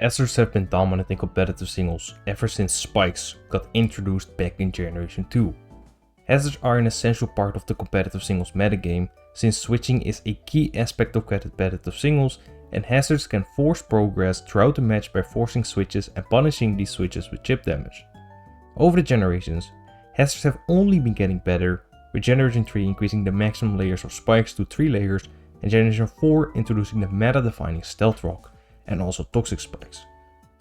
Hazards have been dominant in competitive singles ever since spikes got introduced back in Generation 2. Hazards are an essential part of the competitive singles metagame, since switching is a key aspect of competitive singles, and hazards can force progress throughout the match by forcing switches and punishing these switches with chip damage. Over the generations, hazards have only been getting better, with Generation 3 increasing the maximum layers of spikes to 3 layers and Generation 4 introducing the meta-defining stealth rock and also toxic spikes.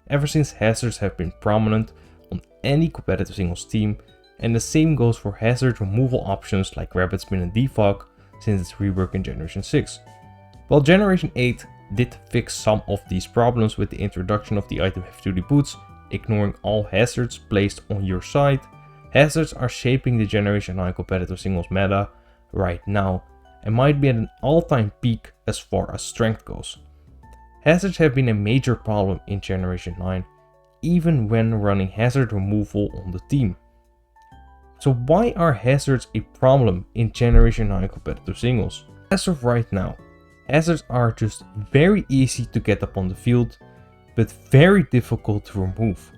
Ever since hazards have been prominent on any competitive singles team, and the same goes for hazard removal options like Rapid Spin and Defog since its rework in Generation 6. While Generation 8 did fix some of these problems with the introduction of the item heavy-duty boots, ignoring all hazards placed on your side, hazards are shaping the Generation 9 competitive singles meta right now and might be at an all-time peak as far as strength goes. Hazards have been a major problem in Generation 9, even when running hazard removal on the team. So why are hazards a problem in Generation 9 competitive singles? As of right now, hazards are just very easy to get up on the field, but very difficult to remove.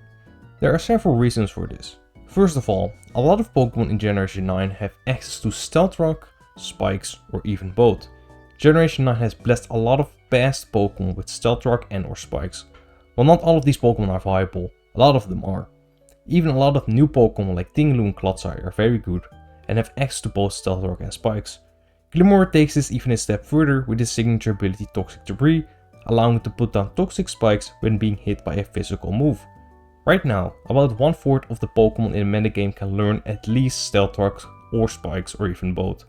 There are several reasons for this. First of all, a lot of Pokemon in Generation 9 have access to Stealth Rock, Spikes, or even both. Generation 9 has blessed a lot of fast Pokemon with Stealth Rock and or Spikes. While not all of these Pokemon are viable, a lot of them are. Even a lot of new Pokemon like Tinglu and Clodsire are very good and have access to both Stealth Rock and Spikes. Glimmer takes this even a step further with his signature ability Toxic Debris, allowing it to put down toxic spikes when being hit by a physical move. Right now, about 1/4 of the Pokemon in the metagame can learn at least Stealth Rocks or Spikes or even both.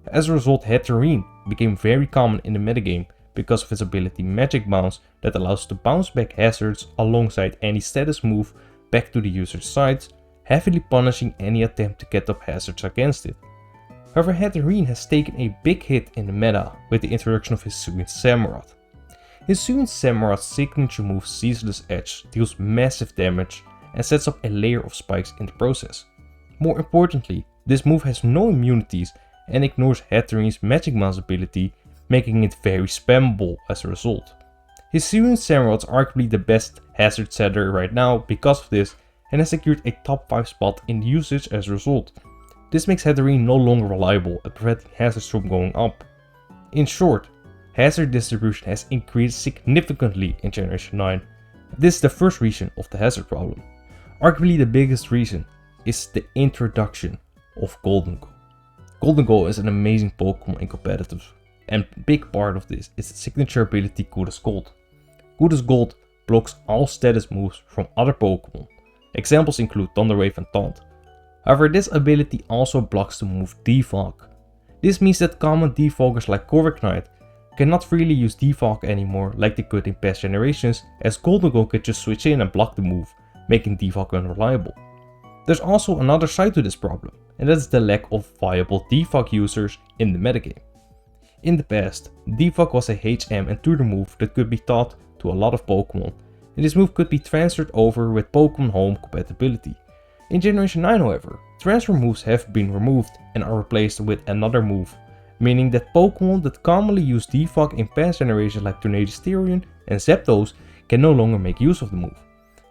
As a result, Hatterene became very common in the metagame because of its ability Magic Bounce that allows to bounce back hazards alongside any status move back to the user's sides, heavily punishing any attempt to get up hazards against it. However, Hatterene has taken a big hit in the meta with the introduction of Hisuian Samurott. Hisuian Samurott's signature move Ceaseless Edge deals massive damage and sets up a layer of spikes in the process. More importantly, this move has no immunities and ignores Hatterene's Magic Bounce ability, making it very spammable as a result. Hisuian Samurott is arguably the best hazard setter right now because of this, and has secured a top 5 spot in usage as a result. This makes Hatterene no longer reliable at preventing hazards from going up. In short, hazard distribution has increased significantly in Generation 9. This is the first reason of the hazard problem. Arguably the biggest reason is the introduction of Gholdengo. Gholdengo is an amazing Pokemon in competitive, and a big part of this is its signature ability Good as Gold. Good as Gold blocks all status moves from other Pokemon. Examples include Thunder Wave and Taunt. However, this ability also blocks the move Defog. This means that common defoggers like Corviknight cannot really use Defog anymore like they could in past generations, as Gholdengo could just switch in and block the move, making Defog unreliable. There's also another side to this problem, and that is the lack of viable Defog users in the metagame. In the past, Defog was a HM and tutor move that could be taught to a lot of Pokemon, and this move could be transferred over with Pokemon Home compatibility. In Generation 9 however, transfer moves have been removed and are replaced with another move, meaning that Pokemon that commonly use Defog in past generations like Tornadus Therian and Zapdos can no longer make use of the move.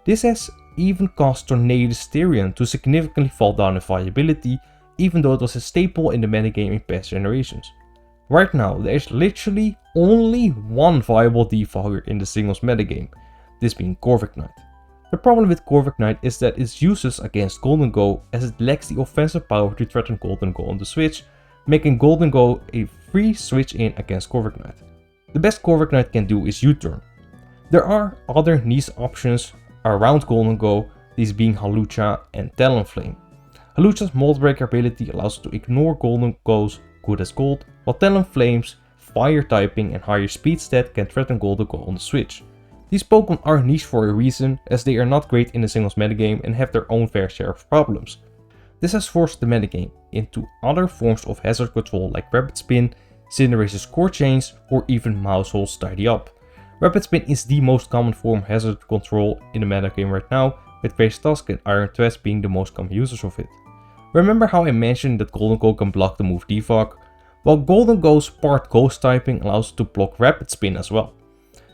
This has even caused Tornadus Therian to significantly fall down in viability, even though it was a staple in the metagame in past generations. Right now, there is literally only one viable defogger in the singles metagame, this being Corviknight. The problem with Corviknight is that its uses against Gholdengo, as it lacks the offensive power to threaten Gholdengo on the switch, making Gholdengo a free switch in against Corviknight. The best Corviknight can do is U-turn. There are other niche options around Gholdengo, these being Hawlucha and Talonflame. Hawlucha's Mold Breaker ability allows it to ignore Gholdengo's Good as Gold, while Talonflame's Fire typing and higher speed stat can threaten Gholdengo on the switch. These Pokemon are niche for a reason, as they are not great in the singles metagame and have their own fair share of problems. This has forced the metagame into other forms of hazard control like Rapid Spin, Cinderace's Core Chains, or even Mousehole's Tidy Up. Rapid Spin is the most common form of hazard control in the metagame right now, with Phase Tusk and Iron Twist being the most common users of it. Remember how I mentioned that Gholdengo can block the move Defog? Well, Gholdengo's part Ghost typing allows it to block Rapid Spin as well.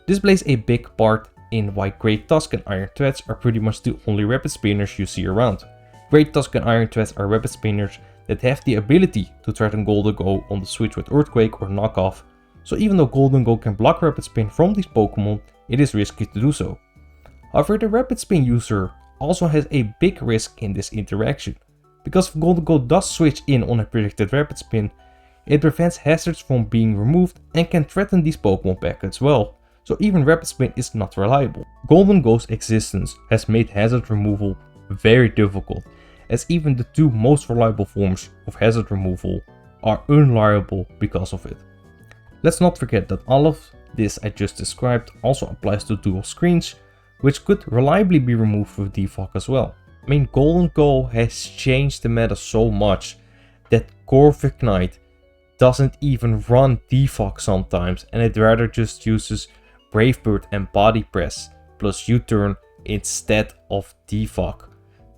This plays a big part in why Great Tusk and Iron Threads are pretty much the only Rapid Spinners you see around. Great Tusk and Iron Threads are Rapid Spinners that have the ability to threaten Gholdengo on the switch with Earthquake or Knockoff, so even though Gholdengo can block Rapid Spin from these Pokémon, it is risky to do so. However, the Rapid Spin user also has a big risk in this interaction, because if Gholdengo does switch in on a predicted Rapid Spin, it prevents hazards from being removed and can threaten these Pokémon back as well, so even Rapid Spin is not reliable. Gholdengo's existence has made hazard removal very difficult, as even the two most reliable forms of hazard removal are unreliable because of it. Let's not forget that all of this I just described also applies to dual screens, which could reliably be removed with defog as well. I mean, Gholdengo has changed the meta so much that Corviknight doesn't even run defog sometimes, and it rather just uses Brave Bird and Body Press plus U-turn instead of defog.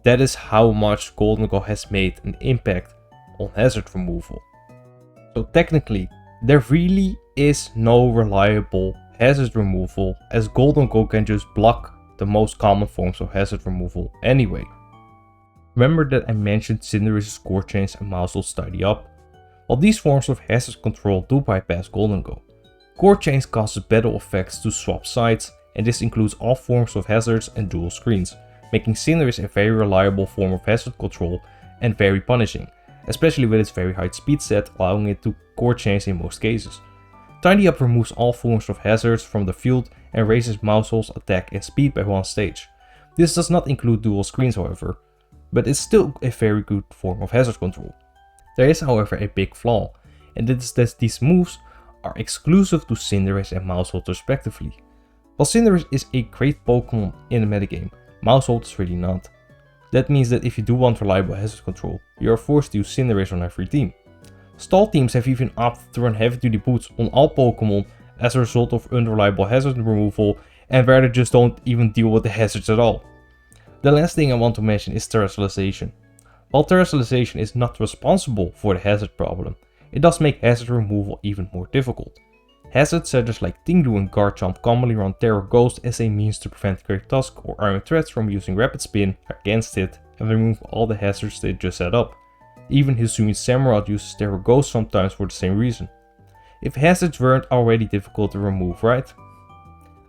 That is how much Gholdengo has made an impact on hazard removal. So technically, there really is no reliable hazard removal, as Gholdengo can just block the most common forms of hazard removal anyway. Remember that I mentioned Cinderace's Core Chains and Mouseholds tidy up? Well, these forms of hazard control do bypass Gholdengo. Core Chains causes battle effects to swap sides, and this includes all forms of hazards and dual screens, making Cinderace a very reliable form of hazard control and very punishing, especially with its very high speed set, allowing it to Core Chains in most cases. Tidy Up removes all forms of hazards from the field and raises Mousehold's attack and speed by one stage. This does not include dual screens however, but it's still a very good form of hazard control. There is however a big flaw, and that is that these moves are exclusive to Cinderace and Mousehold respectively. While Cinderace is a great Pokemon in the metagame, Mousehold is really not. That means that if you do want reliable hazard control, you are forced to use Cinderace on every team. Stall teams have even opted to run heavy duty boots on all Pokemon as a result of unreliable hazard removal, and rather just don't even deal with the hazards at all. The last thing I want to mention is terrestrialization. While terrestrialization is not responsible for the hazard problem, it does make hazard removal even more difficult. Hazard setters like Tinglu and Garchomp commonly run Terror Ghost as a means to prevent Great Tusk or Iron Threads from using Rapid Spin against it and remove all the hazards they just set up. Even Hisuian Samurott uses Terror Ghost sometimes for the same reason. If hazards weren't already difficult to remove, right?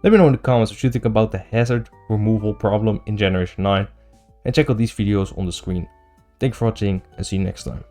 Let me know in the comments what you think about the hazard removal problem in Generation 9, and check out these videos on the screen. Thank you for watching and see you next time.